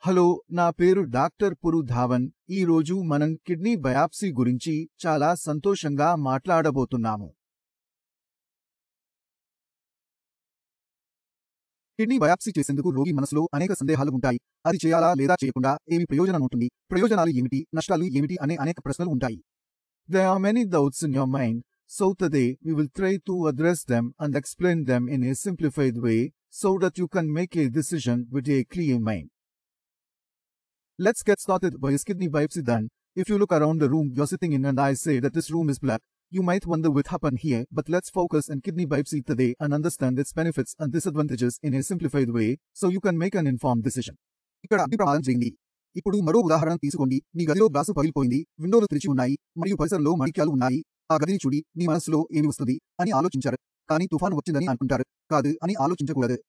Hello, నా పేరు doctor పురు Dhawan. ఈ రోజు మనం కిడ్నీ బయాప్సీ గురించి చాలా సంతోషంగా మాట్లాడబోతున్నాము. కిడ్నీ బయాప్సీ చేసేందుకు రోగి మనసులో అనేక సందేహాలు ఉంటాయి. అది చేయాలా లేదా చేయకుండా ఏమి ప్రయోజనం ఉంటుంది, ప్రయోజనాలు ఏమిటి, నష్టాలు ఏమిటి అనే అనేక ప్రశ్నలు ఉంటాయి. There are many doubts in your mind, so today we will try to address them and explain them in a simplified way so that you can make a decision with a clear mind. Let's get started. Why is kidney biopsy done? If you look around the room you're sitting in and I say that this room is black, you might wonder what happened here, but let's focus on kidney biopsy today and understand its benefits and disadvantages in a simplified way so you can make an informed decision. ఇక్కడ అగ్ని ప్రమాదం జరిగింది. ఇప్పుడు మరో ఉదాహరణ తీసుకోండి. మీ గదిలో glass పగిలిపోయింది, విండోలు తెరిచి ఉన్నాయి మరియు పరిసరంలో మాణిక్యాలు ఉన్నాయి. ఆ గదిని చూడి మీ మనసులో ఏమి వస్తుంది అని ఆలోచించారు. కానీ తుఫాను వచ్చిందని అనుకుంటారు. కాదు అని ఆలోచించకూడదు.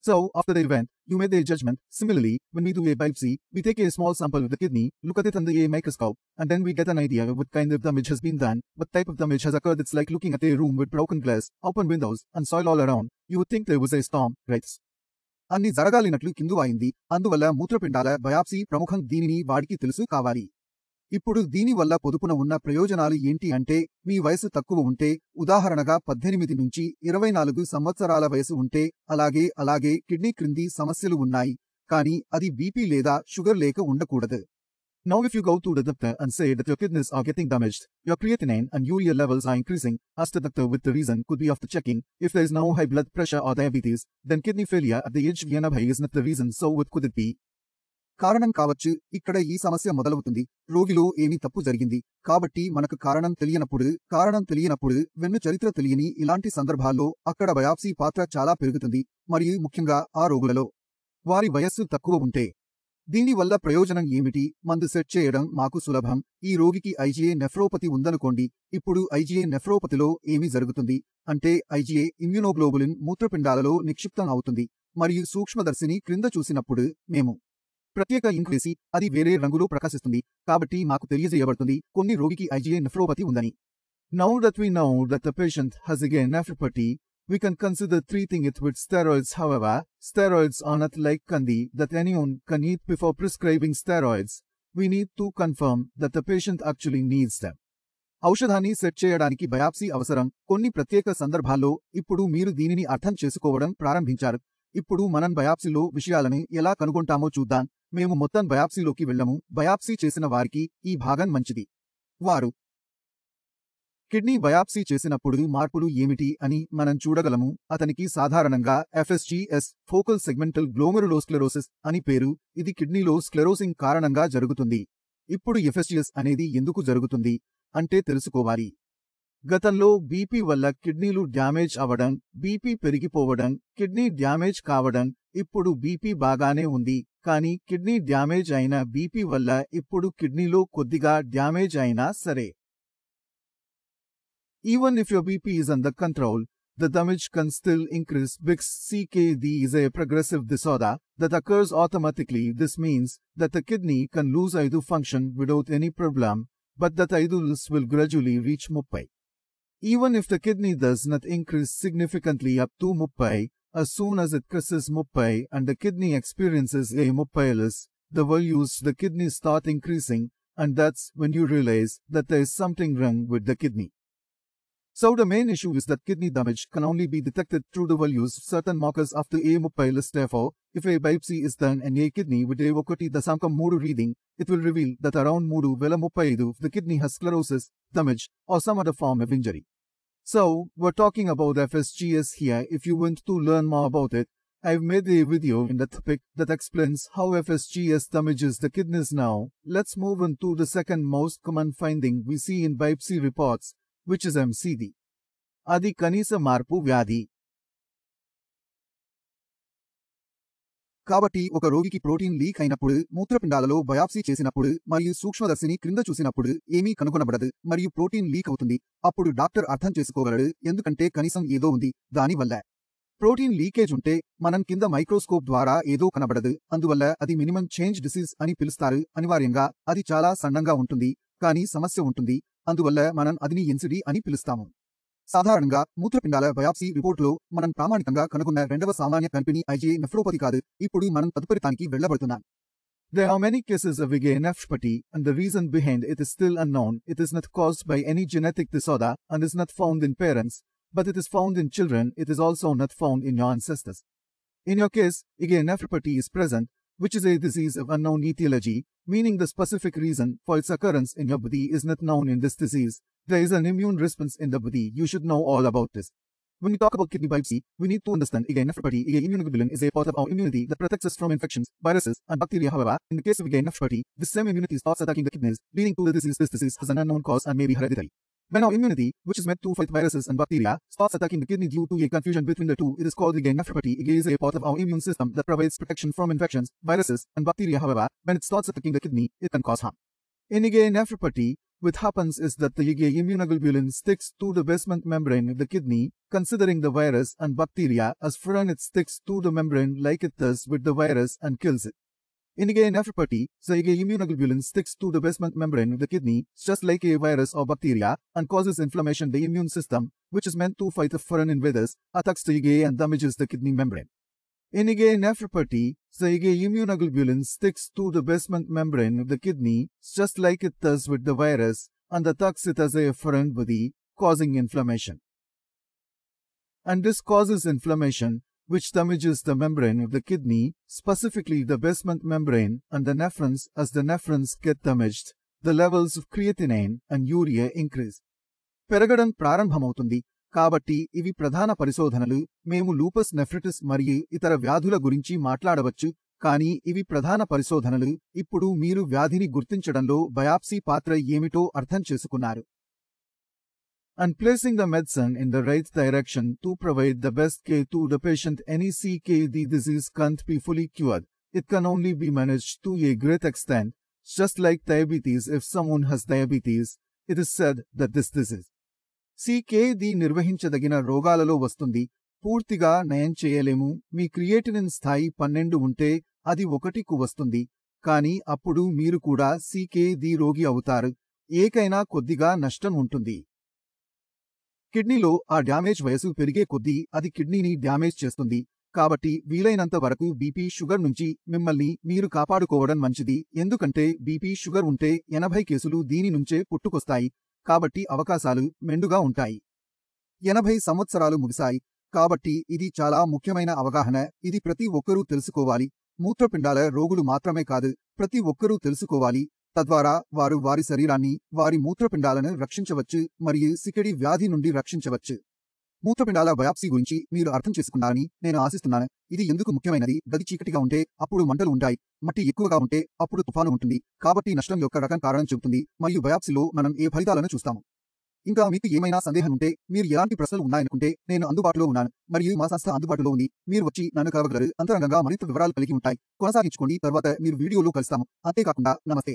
So, after the event, you made a judgment. Similarly, when we do a biopsy, we take a small sample of the kidney, look at it under a microscope, and then we get an idea of what kind of damage has been done, what type of damage has occurred. It's like looking at a room with broken glass, open windows, and soil all around. You would think there was a storm, right? అన్ని జరగాలినట్లు కిందు అయింది. అందువల్ల మూత్రపిండాల biopsy ప్రముఖం. దీనిని వాడికి తెలుసు కావాలి. ఇప్పుడు దీనివల్ల పొదుపున ఉన్న ప్రయోజనాలు ఏంటి అంటే, మీ వయసు తక్కువ ఉంటే, ఉదాహరణగా 18 నుంచి 24 సంవత్సరాల వయసు ఉంటే, అలాగే కిడ్నీ క్రింది సమస్యలు ఉన్నాయి, కానీ అది బీపీ లేదా షుగర్ లేక ఉండకూడదు. Now if you go to the doctor and say that your kidneys are getting damaged, your creatinine and urea levels are increasing, ask the doctor what the reason could be after checking. If there is no high blood pressure or diabetes, then kidney failure at the age of 80 is not the reason. So what could it be? కారణం కావచ్చు. ఇక్కడ ఈ సమస్య మొదలవుతుంది. రోగిలో ఏమి తప్పు జరిగింది. కాబట్టి మనకు కారణం తెలియనప్పుడు వెన్ను చరిత్ర తెలియని ఇలాంటి సందర్భాల్లో అక్కడ బయాప్సీ పాత్ర చాలా పెరుగుతుంది. మరియు ముఖ్యంగా ఆ రోగులలో వారి వయస్సు తక్కువ ఉంటే. దీనివల్ల ప్రయోజనం ఏమిటి? మందు సెట్ చేయడం మాకు సులభం. ఈ రోగికి ఐజీఏ నెఫ్రోపతి ఉందనుకోండి. ఇప్పుడు ఐజీఏ నెఫ్రోపతిలో ఏమి జరుగుతుంది అంటే, ఐజీఏ ఇమ్యునోగ్లోబులిన్ మూత్రపిండాలలో నిక్షిప్తం అవుతుంది మరియు సూక్ష్మదర్శిని క్రింద చూసినప్పుడు మేము ప్రత్యేక ఇంక్ వేసి అది వేరే రంగులో ప్రకాశిస్తుంది. కాబట్టి మాకు తెలియజేయబడుతుంది కొన్ని రోగికి ఐజీఏ నెఫ్రోపతి ఉందని. Now that we know that the patient has a nephropathy, we can consider treating it with steroids. However, steroids are not like candy that anyone can eat before prescribing steroids. We need to confirm that the patient actually needs them. ఔషధాన్ని set చేయడానికి biopsy అవసరం. కొన్ని ప్రత్యేక సందర్భాల్లో ఇప్పుడు మీరు దీనిని అర్థం చేసుకోవడం ప్రారంభించారు. ఇప్పుడు మనం బయాప్సీలో విషయాలను ఎలా కనుగొంటామో చూద్దాం. మేము మొత్తం బయాప్సీలోకి వెళ్ళము. బయాప్సీ చేసిన వారికి ఈ భాగం మంచిది. వారు కిడ్నీ బయాప్సీ చేసినప్పుడు మార్పులు ఏమిటి అని మనం చూడగలము. అతనికి సాధారణంగా FSGS ఫోకల్ సెగ్మెంటల్ గ్లోమెరులోస్క్లెరోసిస్ అని పేరు. ఇది కిడ్నీలో స్క్లెరోసింగ్ కారణంగా జరుగుతుంది. ఇప్పుడు FSGS అనేది ఎందుకు జరుగుతుంది అంటే తెలుసుకోవాలి. గతంలో బీపీ వల్ల కిడ్నీలు డ్యామేజ్ అవడం, బీపీ పెరిగిపోవడం, కిడ్నీ డ్యామేజ్ కావడం. ఇప్పుడు బీపీ బాగానే ఉంది, కానీ కిడ్నీ డ్యామేజ్ అయిన బీపీ వల్ల ఇప్పుడు కిడ్నీలో కొద్దిగా డ్యామేజ్ అయినా సరే. Even if your BP is under control, the damage can still increase because CKD is a progressive disorder that occurs automatically. This means that the kidney can lose either function without any problem, but that either loss will gradually reach 30. Even if the kidney does not increase significantly up to 30, as soon as it crosses 30 and the kidney experiences a 30 loss, the values the kidney start increasing, and that's when you realize that there is something wrong with the kidney. So the main issue is that kidney damage can only be detected through the values of certain markers after a 30 loss. Therefore, if a biopsy is done in a kidney with a 1.3 reading, it will reveal that around 3.35 the kidney has sclerosis, damage, or some other form of injury. So, we're talking about FSGS here. If you want to learn more about it, I've made a video in the topic that explains how FSGS damages the kidneys. Now, let's move on to the second most common finding we see in biopsy reports, which is MCD. అది కనీస మార్పు వ్యాధి. కాబట్టి ఒక రోగికి protein leak అయినప్పుడు, మూత్రపిండాలలో biopsy చేసినప్పుడు మరియు సూక్ష్మదర్శిని క్రింద చూసినప్పుడు ఏమీ కనుగొనబడదు మరియు ప్రోటీన్ లీక్ అవుతుంది. అప్పుడు డాక్టర్ అర్థం చేసుకోగలడు, ఎందుకంటే కనీసం ఏదో ఉంది. దానివల్ల ప్రోటీన్ లీకేజ్ ఉంటే మనం కింద మైక్రోస్కోప్ ద్వారా ఏదో కనబడదు. అందువల్ల అది మినిమం చేంజ్ డిసీజ్ అని పిలుస్తారు. అనివార్యంగా అది చాలా సన్నంగా ఉంటుంది, కానీ సమస్య ఉంటుంది. అందువల్ల మనం అదిని ఎన్సిడి అని పిలుస్తాము. సాధారణంగా మూత్రపిండాల బయాప్సీ రిపోర్టులో మనం ప్రామాణికంగా కనుగొన్న రెండవ సామాన్య కంపెనీ ఐజీఏ నెఫ్రోపతి కాదు. ఇప్పుడు మనం తదుపరి దానికి వెళ్ళబడుతున్నాం. There are many cases of IgA nephropathy, and the reason behind it is still unknown. It is not caused by any genetic disorder and is not found in parents, but it is found in children. It is also not found in your ancestors. In your case, IgA nephropathy is present, which is a disease of unknown etiology, meaning the specific reason for its occurrence in your body is not known in this disease. There is an immune response in the body. You should know all about this. When we talk about kidney biopsy, we need to understand IgA nephropathy. IgA immunoglobulin is a part of our immunity that protects us from infections, viruses, and bacteria. However, in the case of IgA nephropathy, this same immunity starts attacking the kidneys, leading to the disease. This disease has an unknown cause and may be hereditary. When our immunity, which is meant to fight viruses and bacteria, starts attacking the kidney due to a confusion between the two, it is called IgA nephropathy. IgA is a part of our immune system that provides protection from infections, viruses, and bacteria. However, when it starts attacking the kidney, it can cause harm. In IgA nephropathy, what happens is that the IgA immunoglobulin sticks to the basement membrane of the kidney, considering the virus and bacteria as foreign. It sticks to the membrane like it does with the virus and kills it. In IgA nephropathy, the IgA immunoglobulin sticks to the basement membrane of the kidney just like a virus or bacteria and causes inflammation. The immune system, which is meant to fight the foreign invaders, attacks the IgA and damages the kidney membrane. In IgA nephropathy, the IgA immunoglobulin sticks to the basement membrane of the kidney just like it does with the virus and attacks it as a foreign body, causing inflammation. And this causes inflammation, which damages the membrane of the kidney, specifically the basement membrane and the nephrons. As the nephrons get damaged, the levels of creatinine and urea increase. పెరగడం ప్రారంభమవుతుంది. కాబట్టి ఇవి ప్రధాన పరిశోధనలు. మేము lupus nephritis మరియు ఇతర వ్యాధుల గురించి మాట్లాడవచ్చు, కానీ ఇవి ప్రధాన పరిశోధనలు. ఇప్పుడు మీరు వ్యాధిని గుర్తించడంలో బయాప్సీ పాత్ర ఏమిటో అర్థం చేసుకున్నారు. And placing the medicine in the right direction to provide the best care to the patient. Any CKD disease can't be fully cured. It can only be managed to a great extent. Just like diabetes, if someone has diabetes, it is said that this disease CKD నిర్వహించదగిన రోగాలలో వస్తుంది. పూర్తిగా నయం చేయలేము. మీ creatinine స్థాయి 12 ఉంటే అది 1కు వస్తుంది, కానీ అప్పుడు మీరు కూడా CKD రోగి అవుతారు. ఏకైనా కొద్దిగా నష్టం ఉంటుంది. కిడ్నీలో ఆ డ్యామేజ్ వయసు పెరిగే కొద్దీ అది కిడ్నీని డ్యామేజ్ చేస్తుంది. కాబట్టి వీలైనంత వరకు బీపీ, షుగర్ నుంచి మిమ్మల్ని మీరు కాపాడుకోవడం మంచిది. ఎందుకంటే బీపీ, షుగర్ ఉంటే 80 కేసులు దీని నుంచే పుట్టుకొస్తాయి. కాబట్టి అవకాశాలు మెండుగా ఉంటాయి. 80 సంవత్సరాలు ముగిశాయి. కాబట్టి ఇది చాలా ముఖ్యమైన అవగాహన. ఇది ప్రతి ఒక్కరూ తెలుసుకోవాలి. మూత్రపిండాల రోగులు మాత్రమే కాదు, ప్రతి ఒక్కరూ తెలుసుకోవాలి. తద్వారా వారు వారి శరీరాన్ని, వారి మూత్రపిండాలను రక్షించవచ్చు మరియు సికిడి వ్యాధి నుండి రక్షించవచ్చు. మూత్రపిండాల బయాప్సీ గురించి మీరు అర్థం చేసుకున్నారని నేను ఆశిస్తున్నాను. ఇది ఎందుకు ముఖ్యమైనది? గది చీకటిగా ఉంటే అప్పుడు మంటలు ఉంటాయి. మట్టి ఎక్కువగా ఉంటే అప్పుడు తుఫాను ఉంటుంది. కాబట్టి నష్టం యొక్క రకం కారణం చెబుతుంది మరియు బయాప్సీలో మనం ఏ ఫలితాలను చూస్తాము. ఇంకా మీకు ఏమైనా సందేహం ఉంటే, మీరు ఎలాంటి ప్రశ్నలు ఉన్నాయనుకుంటే నేను అందుబాటులో ఉన్నాను మరియు మా సంస్థ అందుబాటులో ఉంది. మీరు వచ్చి నన్ను కలవగలరు. అంతరంగంగా మరింత వివరాలు కలిగి ఉంటాయి. కొనసాగించుకోండి. తర్వాత మీరు వీడియోలో కలుస్తాము. అంతేకాకుండా నమస్తే.